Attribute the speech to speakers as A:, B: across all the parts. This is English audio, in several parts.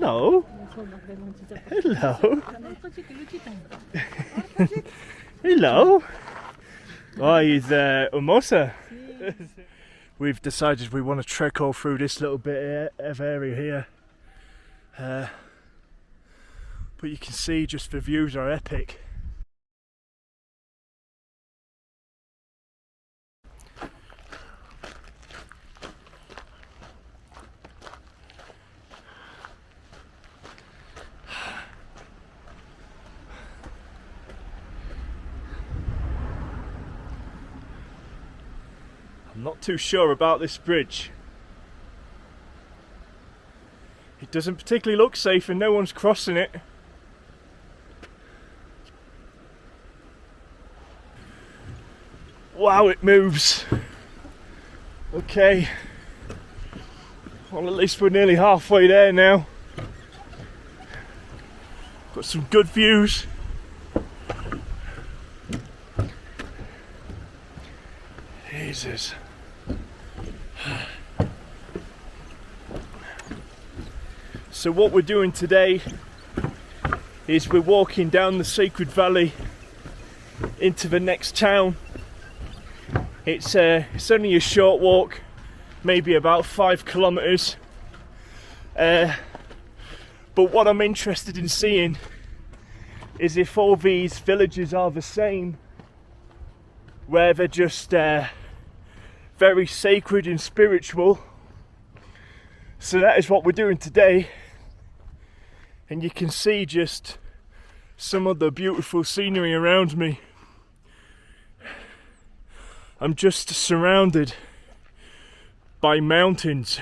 A: Hello. Hello. Hello. Oh, he's Umosa. We've decided we want to trek all through this little bit of area here. But you can see just the views are epic. I'm not too sure about this bridge. It doesn't particularly look safe and no one's crossing it. Wow, it moves. Okay. Well, at least we're nearly halfway there now. Got some good views. Jesus. So what we're doing today is we're walking down the Sacred Valley into the next town. It's only a short walk, maybe about 5 kilometers. But what I'm interested in seeing is if all these villages are the same, where they're just very sacred and spiritual. So that is what we're doing today. And you can see just some of the beautiful scenery around me. I'm just surrounded by mountains.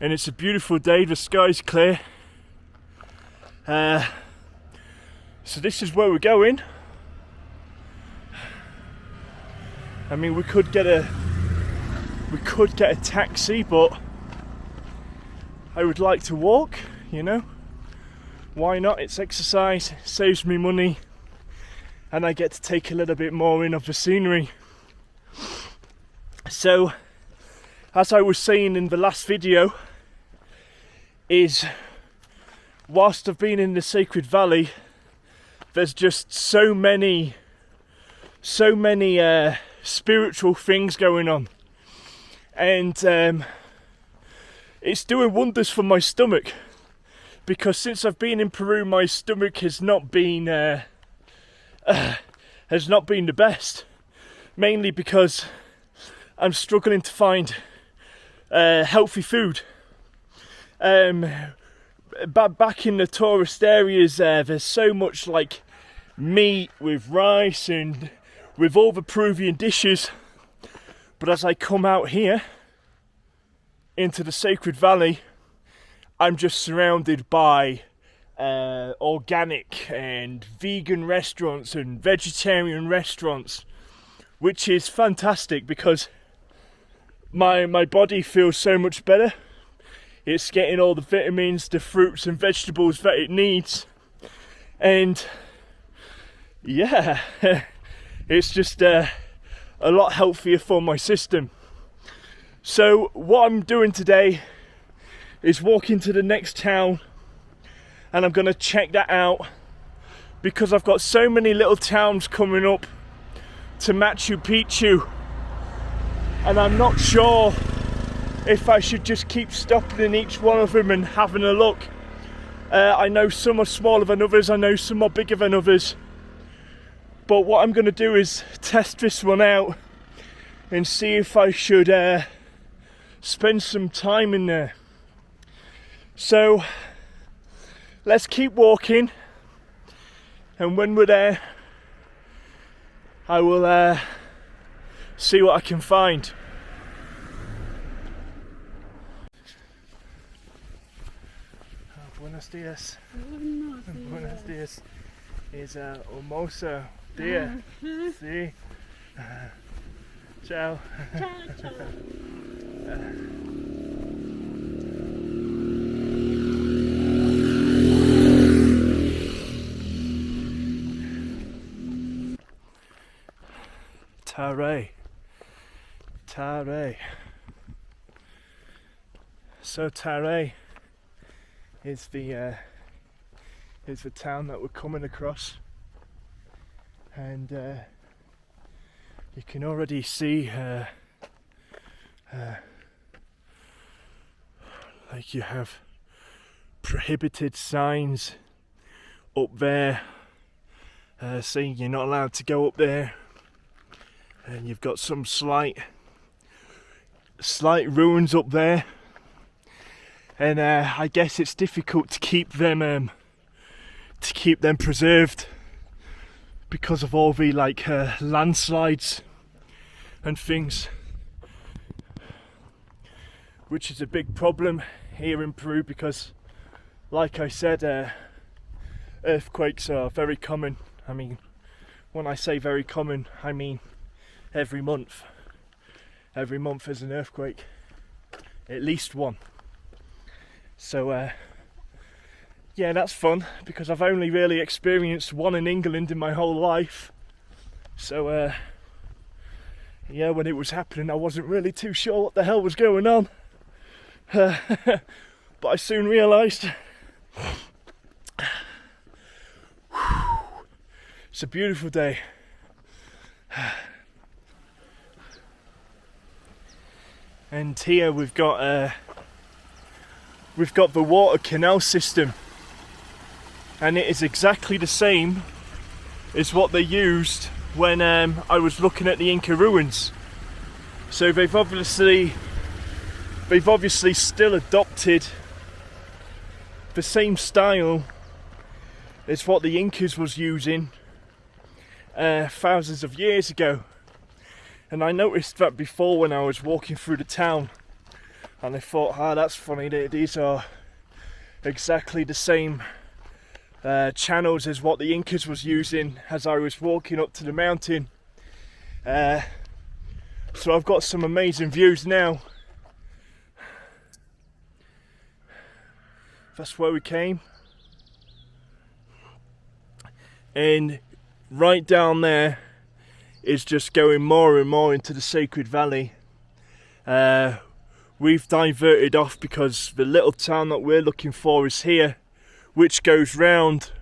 A: And it's a beautiful day, the sky's clear. So this is where we're going. I mean, we could get a taxi, but I would like to walk, you know. Why not? It's exercise, saves me money, and I get to take a little bit more in of the scenery. So, as I was saying in the last video, is whilst I've been in the Sacred Valley, there's just so many spiritual things going on, and it's doing wonders for my stomach, because since I've been in Peru, my stomach has not been the best, mainly because I'm struggling to find healthy food. Back in the tourist areas, there's so much like meat with rice and with all the Peruvian dishes, but as I come out here into the Sacred Valley, I'm just surrounded by organic and vegan restaurants and vegetarian restaurants, which is fantastic because my body feels so much better. It's getting all the vitamins, the fruits and vegetables that it needs, and yeah, it's just a lot healthier for my system. So what I'm doing today is walking to the next town, and I'm going to check that out, because I've got so many little towns coming up to Machu Picchu, and I'm not sure if I should just keep stopping in each one of them and having a look. I know some are smaller than others, I know some are bigger than others, but what I'm going to do is test this one out and see if I should spend some time in there. So let's keep walking, and when we're there I will see what I can find. Buenos dias. Buenos dias. Is almoço dia. Sí. Ciao.
B: Ciao, ciao.
A: Tare. So Tare is the town that we're coming across, and you can already see like you have prohibited signs up there saying you're not allowed to go up there, and you've got some slight ruins up there, and I guess it's difficult to keep them preserved because of all the like landslides and things, which is a big problem here in Peru because, like I said, earthquakes are very common. I mean, when I say very common, I mean every month. Every month there's an earthquake, at least one. So yeah, that's fun because I've only really experienced one in England in my whole life. So yeah, when it was happening I wasn't really too sure what the hell was going on. But I soon realised it's a beautiful day. And here we've got the water canal system, and it is exactly the same as what they used when I was looking at the Inca ruins. So they've obviously still adopted the same style as what the Incas was using thousands of years ago. And I noticed that before when I was walking through the town, and I thought, that's funny, these are exactly the same channels as what the Incas was using as I was walking up to the mountain. So I've got some amazing views now. That's where we came. And right down there is just going more and more into the Sacred Valley. We've diverted off because the little town that we're looking for is here, which goes round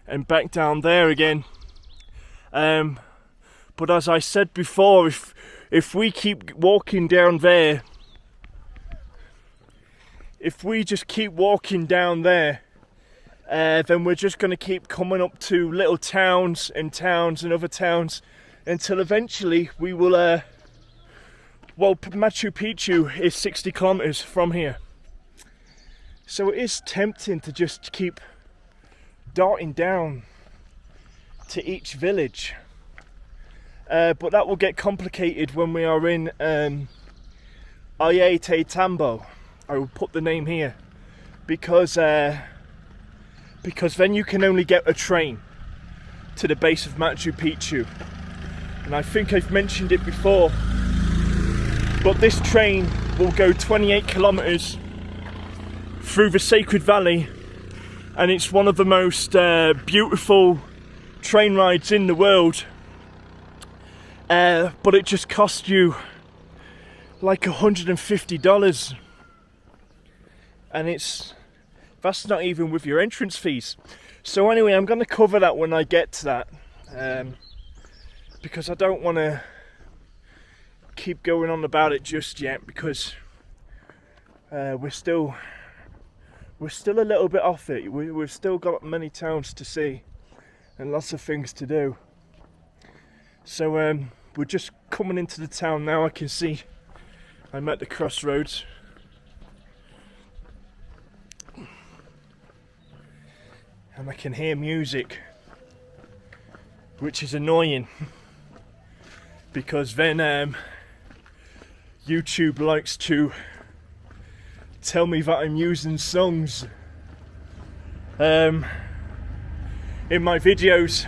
A: and back down there again. But as I said before, if we keep walking down there, if we just keep walking down there, then we're just going to keep coming up to little towns and other towns until eventually we will, well, Machu Picchu is 60 kilometers from here. So it is tempting to just keep darting down to each village. But that will get complicated when we are in Ayete Tambo. I will put the name here because then you can only get a train to the base of Machu Picchu. And I think I've mentioned it before, but this train will go 28 kilometers through the Sacred Valley, and it's one of the most beautiful train rides in the world. But it just cost you like $150, and that's not even with your entrance fees. So anyway, I'm going to cover that when I get to that, because I don't want to keep going on about it just yet, because we're still a little bit off it. We've still got many towns to see and lots of things to do. So we're just coming into the town now. I can see I'm at the crossroads. And I can hear music, which is annoying because then YouTube likes to tell me that I'm using songs in my videos.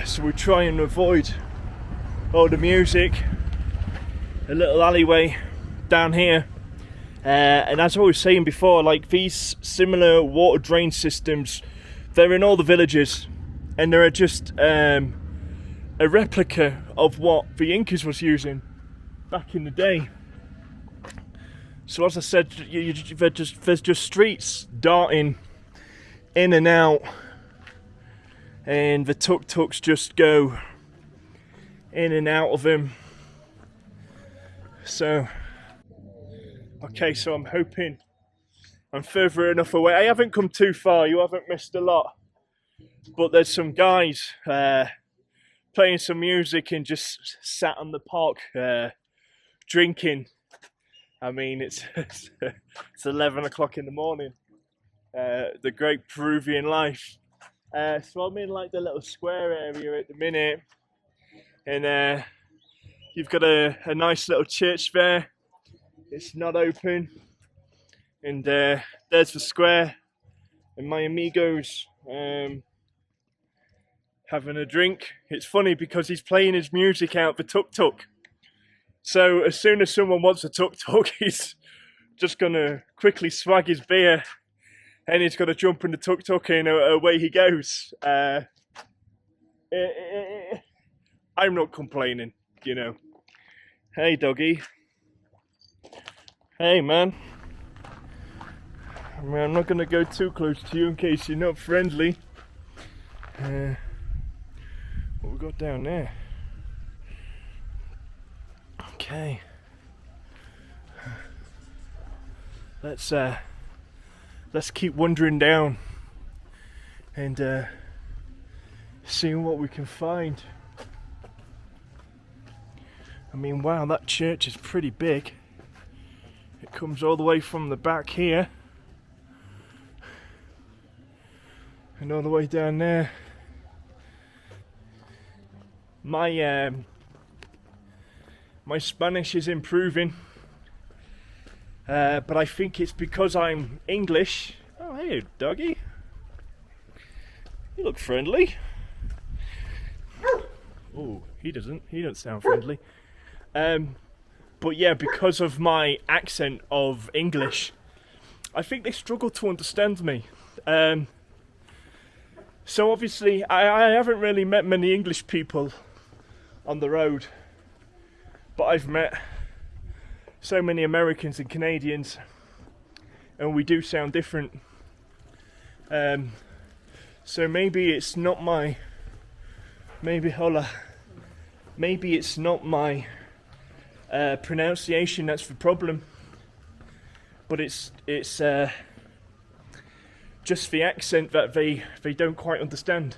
A: So we try and avoid all the music. A little alleyway down here. And as I was saying before, like these similar water drain systems, they're in all the villages, and they're just a replica of what the Incas was using back in the day. So as I said, there's just streets darting in and out, and the tuk-tuks just go in and out of them. So, okay, so I'm hoping I'm further enough away. I haven't come too far, you haven't missed a lot. But there's some guys playing some music and just sat on the park drinking. I mean, it's 11 o'clock in the morning. The great Peruvian life. So I'm in like the little square area at the minute, and you've got a nice little church there. It's not open, and there's the square, and my amigos having a drink. It's funny because he's playing his music out the tuk-tuk. So as soon as someone wants a tuk-tuk, he's just gonna quickly swag his beer, and he's gonna jump in the tuk-tuk and away he goes. I'm not complaining, you know. Hey, doggy. Hey, man. I mean, I'm not gonna go too close to you in case you're not friendly. What we got down there? Okay. Let's keep wandering down and seeing what we can find. I mean, wow, that church is pretty big. It comes all the way from the back here and all the way down there. My Spanish is improving, but I think it's because I'm English. Oh, hey, doggy. You look friendly. Oh, he doesn't. He doesn't sound friendly. But yeah, because of my accent of English, I think they struggle to understand me. So obviously, I haven't really met many English people on the road, but I've met so many Americans and Canadians, and we do sound different. So maybe it's not my, maybe it's not my pronunciation that's the problem, but it's just the accent that they don't quite understand.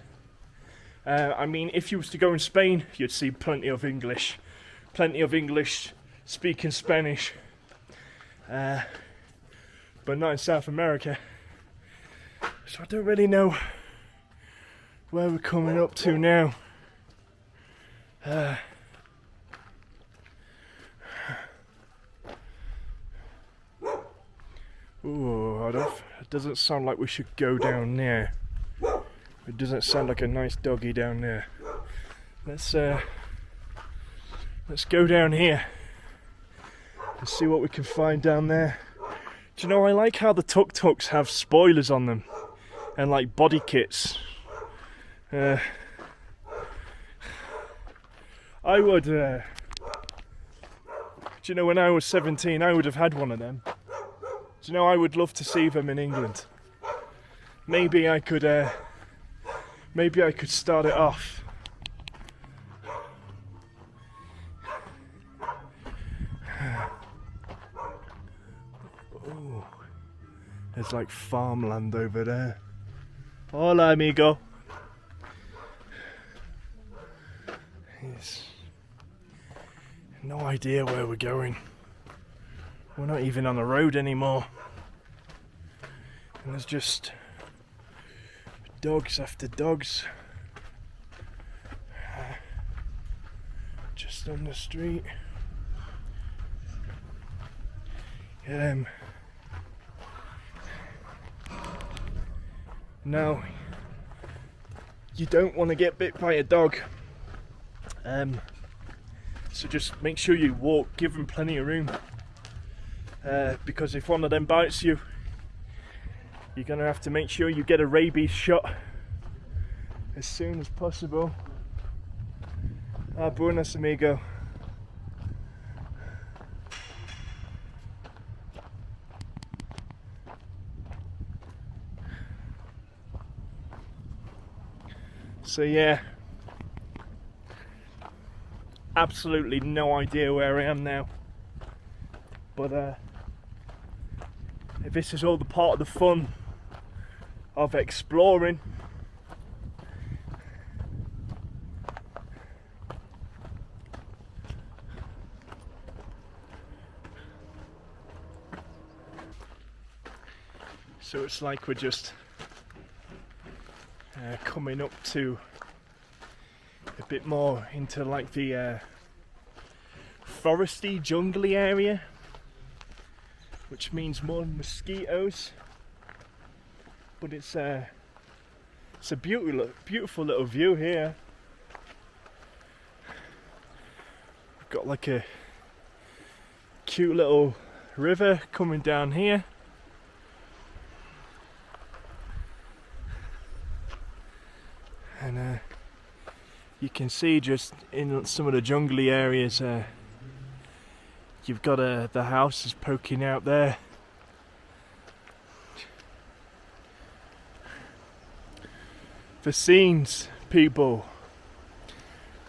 A: I mean, if you was to go in Spain, you'd see plenty of English speaking Spanish, but not in South America. So I don't really know where we're coming up to now. Ooh, it doesn't sound like we should go down there. It doesn't sound like a nice doggy down there. Let's go down here and see what we can find down there. Do you know, I like how the tuk-tuks have spoilers on them and like body kits. I would, do you know, when I was 17, I would have had one of them. Do you know, I would love to see them in England. Maybe I could start it off. Oh, there's like farmland over there. Hola, amigo. He's no idea where we're going. We're not even on the road anymore. And there's just dogs after dogs just on the street. Now, you don't want to get bit by a dog, so just make sure you walk, give them plenty of room, because if one of them bites you, you're going to have to make sure you get a rabies shot as soon as possible. Buenas, amigo. So yeah, absolutely no idea where I am now, but this is all the part of the fun of exploring. So it's like we're just coming up to a bit more into like the foresty, jungly area, which means more mosquitoes. But it's a beautiful little view here. We've got like a cute little river coming down here. And you can see just in some of the jungly areas, you've got the houses poking out there. The scenes, people.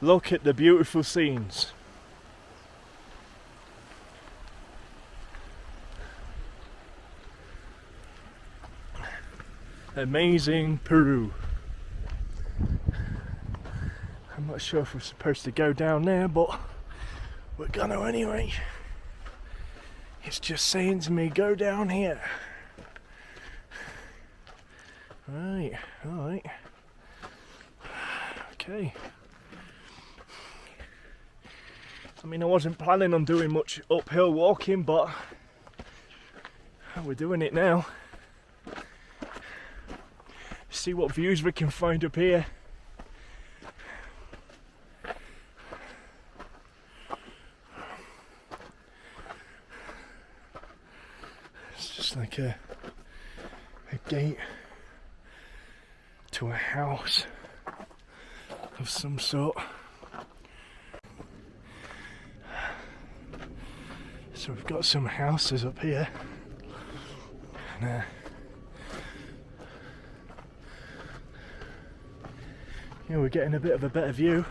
A: Look at the beautiful scenes. Amazing Peru. I'm not sure if we're supposed to go down there, but we're gonna anyway. It's just saying to me, go down here. Right, alright. Okay. I mean, I wasn't planning on doing much uphill walking, but we're doing it now. See what views we can find up here. It's just like a gate to a house of some sort. So we've got some houses up here, and yeah, we're getting a bit of a better view.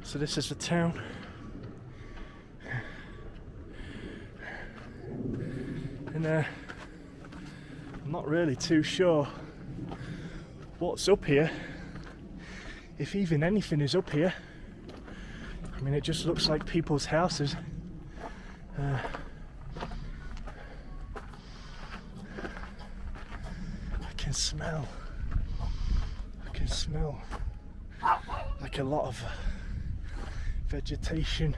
A: So this is the town. And I'm not really too sure what's up here, if even anything is up here. I mean, it just looks like people's houses. I can smell like a lot of vegetation.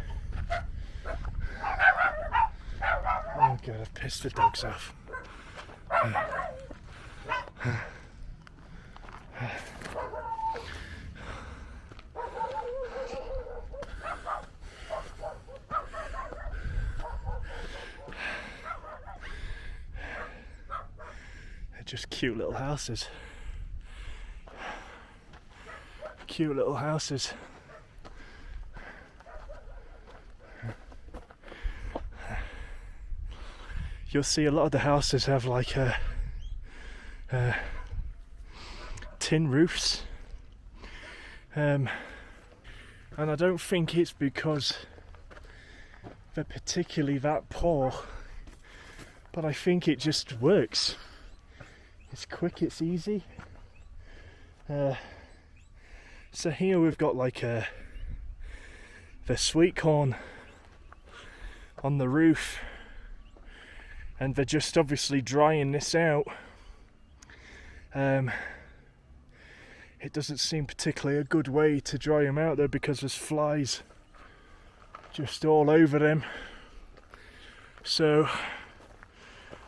A: Oh god, I've pissed the dogs off. They're just cute little houses. Cute little houses. You'll see a lot of the houses have like tin roofs, and I don't think it's because they're particularly that poor, but I think it just works. It's quick, it's easy. So here we've got like the sweet corn on the roof, and they're just obviously drying this out. It doesn't seem particularly a good way to dry them out though, because there's flies just all over them. So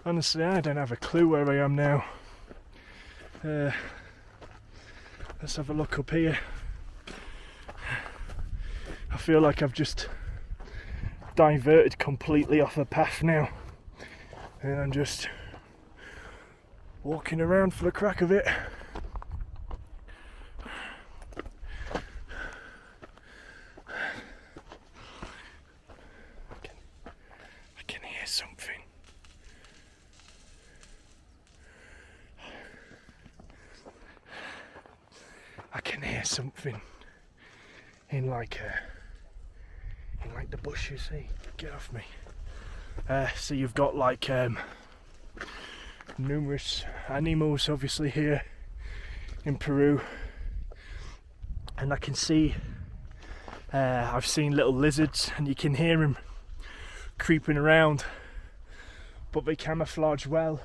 A: honestly, I don't have a clue where I am now. Let's have a look up here. I feel like I've just diverted completely off the path now, and I'm just walking around for the crack of it. I can hear something. something in like the bush, you see. Get off me. So you've got like numerous animals obviously here in Peru, and I can see I've seen little lizards, and you can hear them creeping around, but they camouflage well.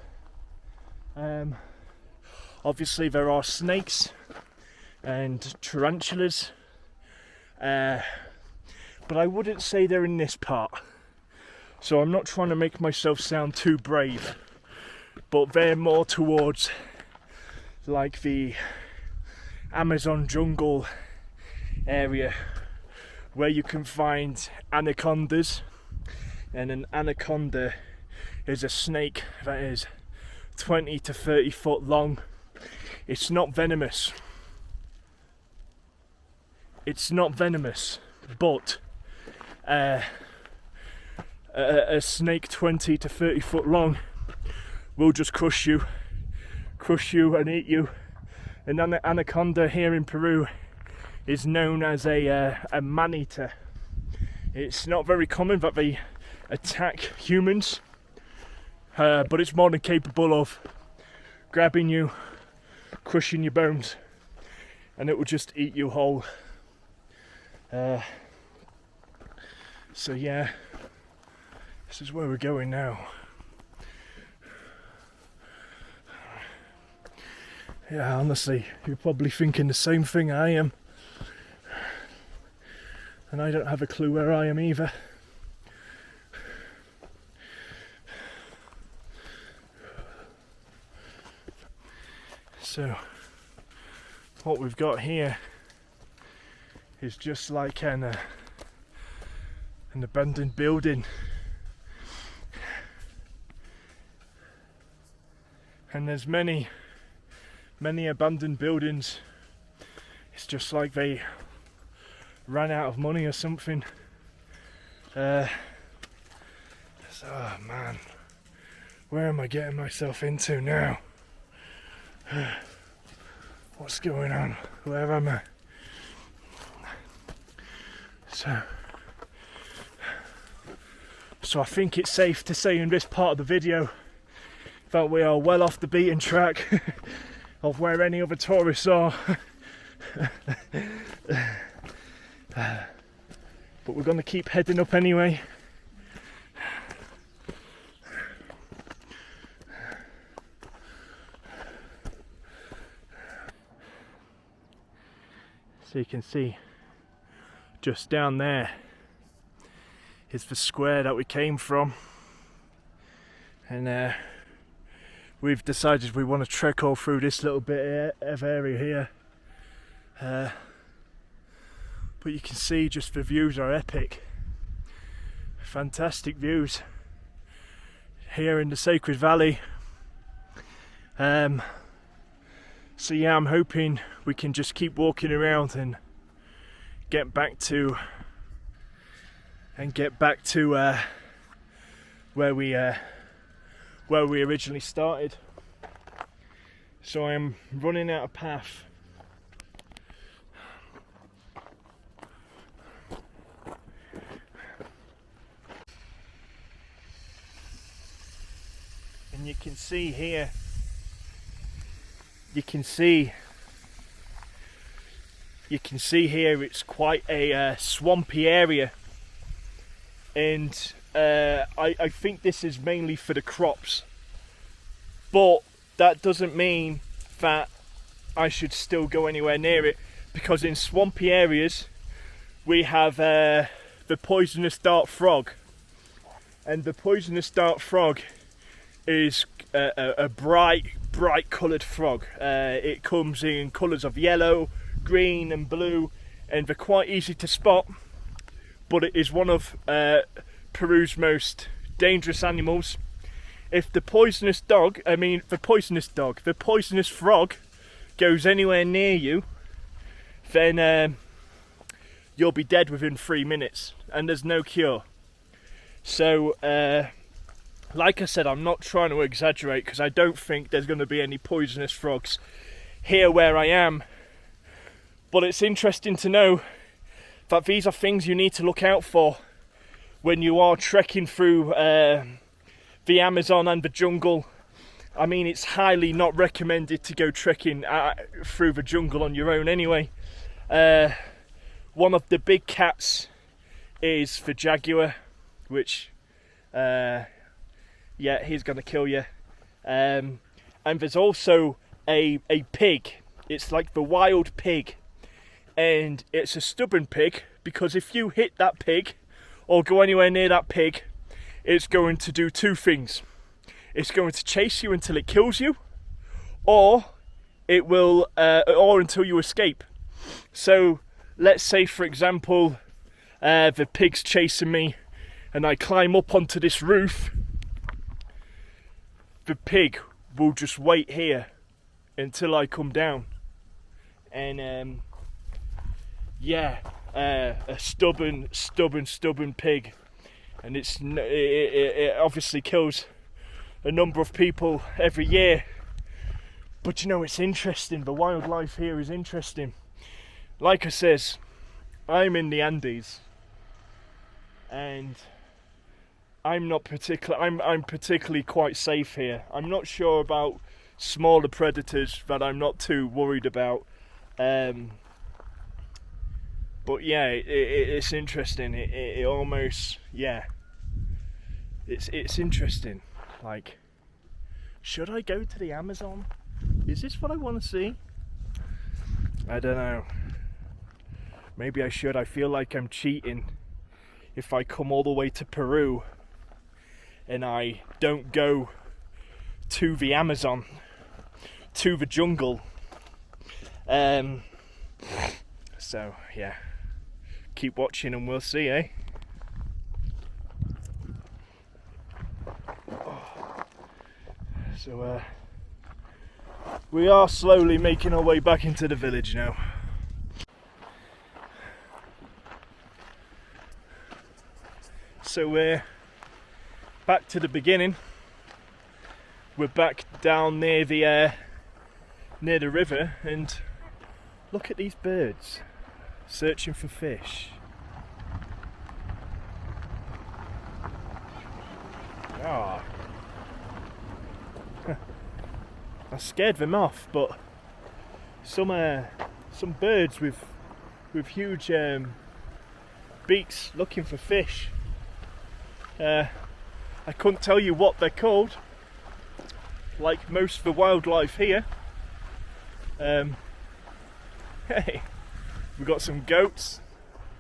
A: Obviously there are snakes and tarantulas, but I wouldn't say they're in this part, so I'm not trying to make myself sound too brave, but they're more towards like the Amazon jungle area, where you can find anacondas, and an anaconda is a snake that is 20 to 30 foot long. It's not venomous. It's not venomous, but a snake 20 to 30 foot long will just crush you and eat you. And an anaconda here in Peru is known as a man-eater. It's not very common that they attack humans, but it's more than capable of grabbing you, crushing your bones, and it will just eat you whole. So yeah, this is where we're going now. Yeah, honestly, you're probably thinking the same thing I am, and I don't have a clue where I am either. So what we've got here is just like an abandoned building, and there's many abandoned buildings. It's just like they ran out of money or something. Oh man, where am I getting myself into now? What's going on? Where am I? So I think it's safe to say in this part of the video that we are well off the beaten track of where any other tourists are. But we're going to keep heading up anyway. So you can see just down there is the square that we came from, and we've decided we want to trek all through this little bit of area here, but you can see just the views are epic. Fantastic views here in the Sacred Valley. So yeah, I'm hoping we can just keep walking around and get back to where we originally started. So I'm running out of path. And you can see here, you can see here it's quite a swampy area, and I think this is mainly for the crops, but that doesn't mean that I should still go anywhere near it, because in swampy areas we have the poisonous dart frog, and the poisonous dart frog is a bright coloured frog. It comes in colours of yellow, green and blue, and they're quite easy to spot, but it is one of Peru's most dangerous animals. If the poisonous frog goes anywhere near you, then you'll be dead within 3 minutes, and there's no cure. So like I said, I'm not trying to exaggerate, because I don't think there's going to be any poisonous frogs here where I am, But it's interesting to know that these are things you need to look out for when you are trekking through the Amazon and the jungle. I mean, it's highly not recommended to go trekking through the jungle on your own anyway. One of the big cats is the jaguar, which, yeah, he's going to kill you. And there's also a pig. It's like the wild pig. And it's a stubborn pig, because if you hit that pig or go anywhere near that pig, it's going to do two things. It's going to chase you until it kills you, or it will, or until you escape. So let's say, for example, the pig's chasing me and I climb up onto this roof. The pig will just wait here until I come down. And yeah, a stubborn pig, and it obviously kills a number of people every year. But you know, it's interesting. The wildlife here is interesting. Like I says, I'm in the Andes, and I'm particularly quite safe here. I'm not sure about smaller predators that I'm not too worried about. But yeah, it's interesting. It almost, yeah, it's interesting. Like, should I go to the Amazon? Is this what I want to see? I don't know. Maybe I should. I feel like I'm cheating if I come all the way to Peru and I don't go to the Amazon, to the jungle. So yeah, keep watching and we'll see, eh? So we are slowly making our way back into the village now. So we're back to the beginning. We're back down near the river, and look at these birds searching for fish. Ah, I scared them off, but some birds with huge beaks looking for fish. I couldn't tell you what they're called, like most of the wildlife here. Hey, we've got some goats,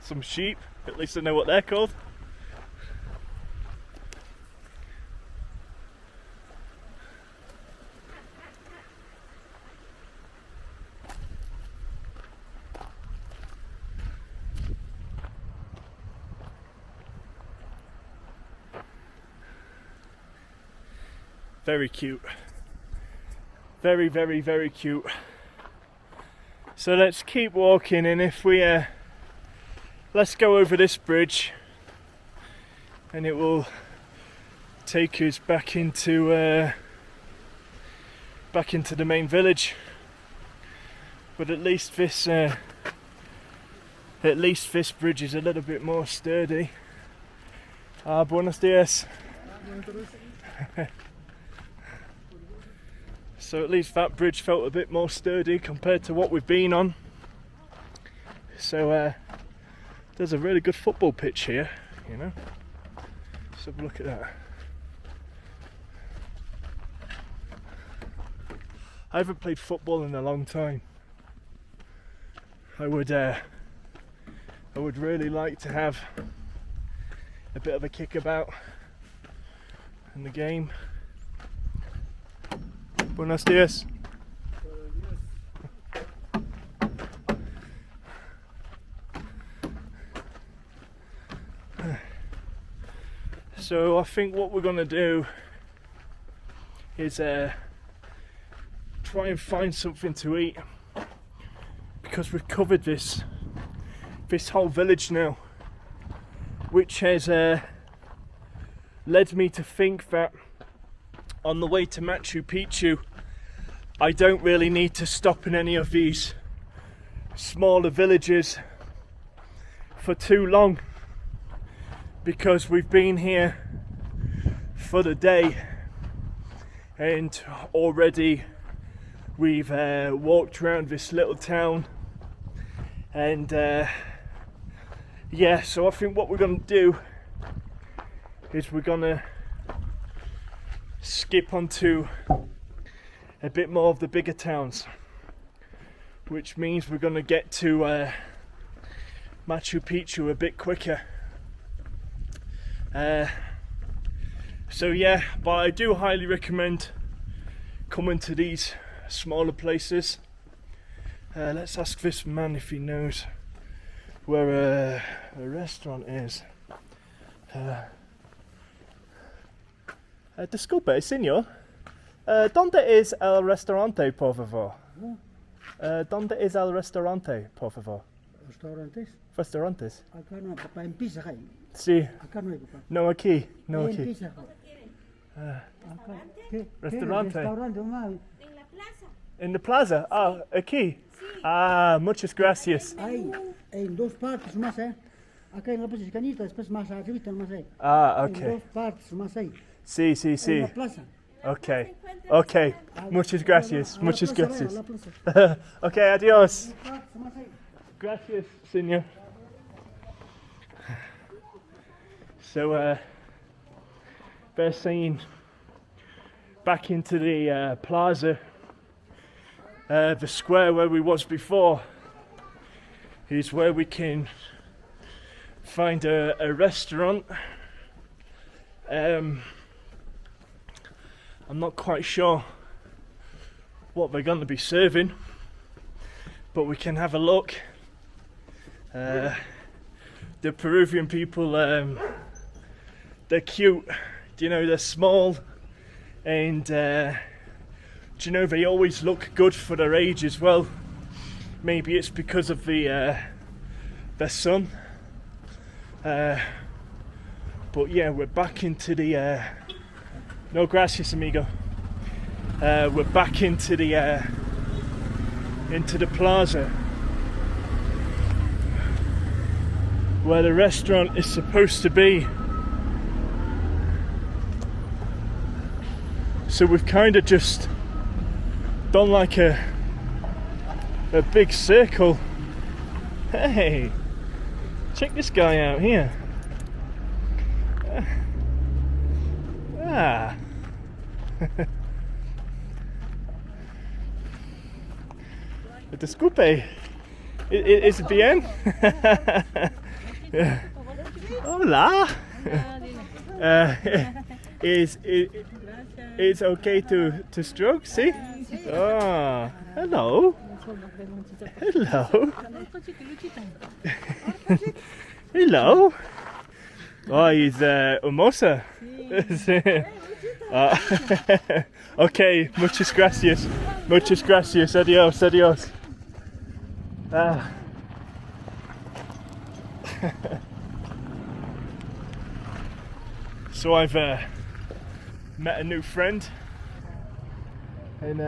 A: some sheep, at least I know what they're called. Very cute. Very, very, very cute. So let's keep walking, and if we let's go over this bridge, and it will take us back into the main village. But at least this bridge is a little bit more sturdy. Buenos dias. So at least that bridge felt a bit more sturdy compared to what we've been on. So there's a really good football pitch here, you know. Let's have a look at that. I haven't played football in a long time. I would really like to have a bit of a kickabout in the game. Buenos dias. So I think what we're going to do is try and find something to eat, because we've covered this whole village now, which has led me to think that on the way to Machu Picchu I don't really need to stop in any of these smaller villages for too long, because we've been here for the day and already we've walked around this little town, and yeah, so I think what we're gonna do is we're gonna skip onto a bit more of the bigger towns, which means we're gonna get to Machu Picchu a bit quicker. So yeah, but I do highly recommend coming to these smaller places. Let's ask this man if he knows where a restaurant is. Disculpe, señor. ¿Dónde es el restaurante, por favor? ¿Dónde es el restaurante, por favor?
B: ¿Restaurantes?
A: Restaurantes.
B: Acá no, papá, en Pizza Hut.
A: Sí.
B: Acá no hay, papá.
A: No aquí, no
B: En
A: aquí.
B: Pizza Hut. Acá. ¿Qué?
A: Restaurante.
B: ¿Qué restaurante, mamá?
C: En la plaza.
A: En la plaza. Ah, aquí. Ah, muchas gracias.
B: Hay en dos partes más, ¿eh? Acá en la plaza Chicanita, después más arriba más hay.
A: Ah,
B: En
A: ok.
B: dos partes más hay.
A: Sí, sí,
B: En
A: sí.
B: la plaza.
A: Ok. Ok. Muchas gracias.
B: A la
A: Muchas
B: plaza,
A: gracias.
B: a la plaza.
A: Ok, adiós.
B: Dos partes más hay.
A: Gracias, señor. So, they're saying back into the plaza, the square where we was before, is where we can find a restaurant. I'm not quite sure what they're going to be serving, but we can have a look. The Peruvian people, they're cute, you know, they're small, and do you know, they always look good for their age as well. Maybe it's because of the sun, but yeah, we're back into the no gracias amigo. We're back into the plaza where the restaurant is supposed to be. So we've kind of just done like a big circle. Hey, check this guy out here. Ah. Disculpe, ¿es bien? Hola. It's okay to stroke, see? Oh, hello. Hello. Hello. Oh, he's hermosa. Okay, muchas gracias. Muchas gracias. Adiós, adiós. Ah. So I've met a new friend, and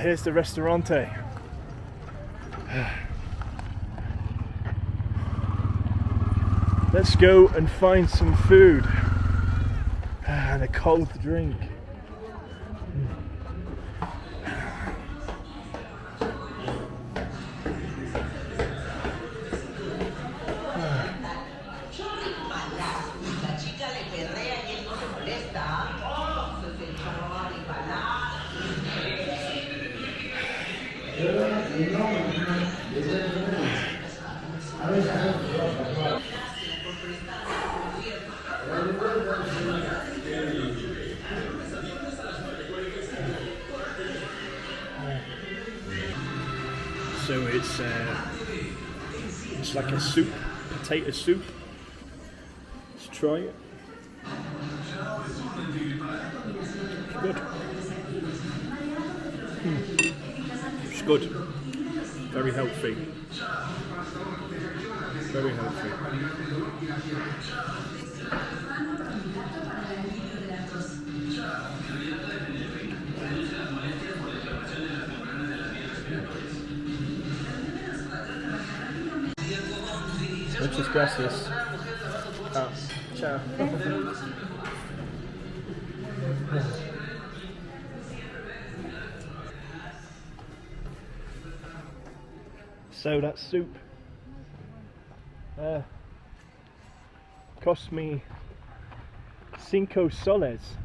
A: here's the restaurante. Let's go and find some food and a cold drink. So it's like a soup, potato soup. Let's try it. It's good. It's good. Very healthy. Very healthy. Muchas gracias. Ah, ciao. So that soup cost me 5 soles,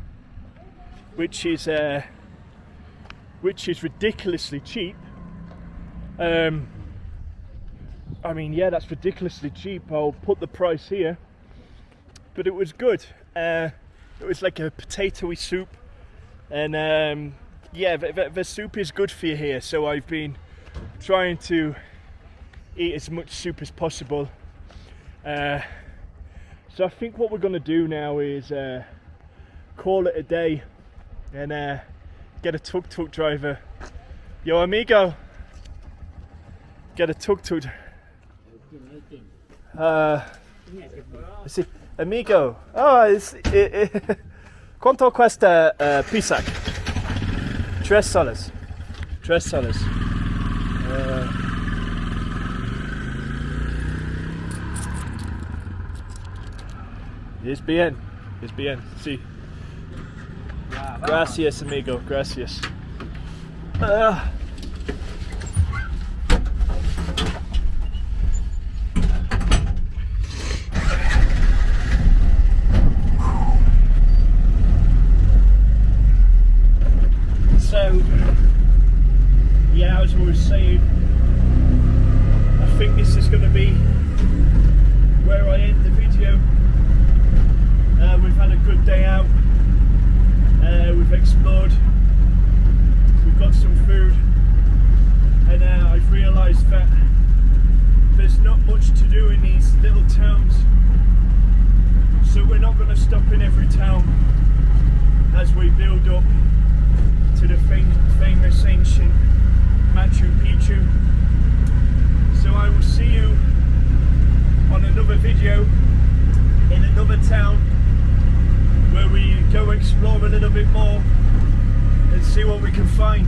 A: which is ridiculously cheap. I mean, yeah, that's ridiculously cheap. I'll put the price here, but it was good. It was like a potatoey soup, and yeah, the soup is good for you here. So I've been trying to eat as much soup as possible. So I think what we're gonna do now is call it a day and get a tuk-tuk driver. Yo, amigo, get a tuk-tuk. Sì, amigo. Oh, quanto questa pisac? 3 soles. 3 soles. Es bien, sí. Gracias, amigo, gracias. So, yeah, as I was saying, I think this is going to be where I end the video. We've had a good day out, we've explored, we've got some food, and I've realised that there's not much to do in these little towns, so we're not going to stop in every town as we build up to the famous ancient Machu Picchu. So I will see you on another video in another town where we go explore a little bit more and see what we can find.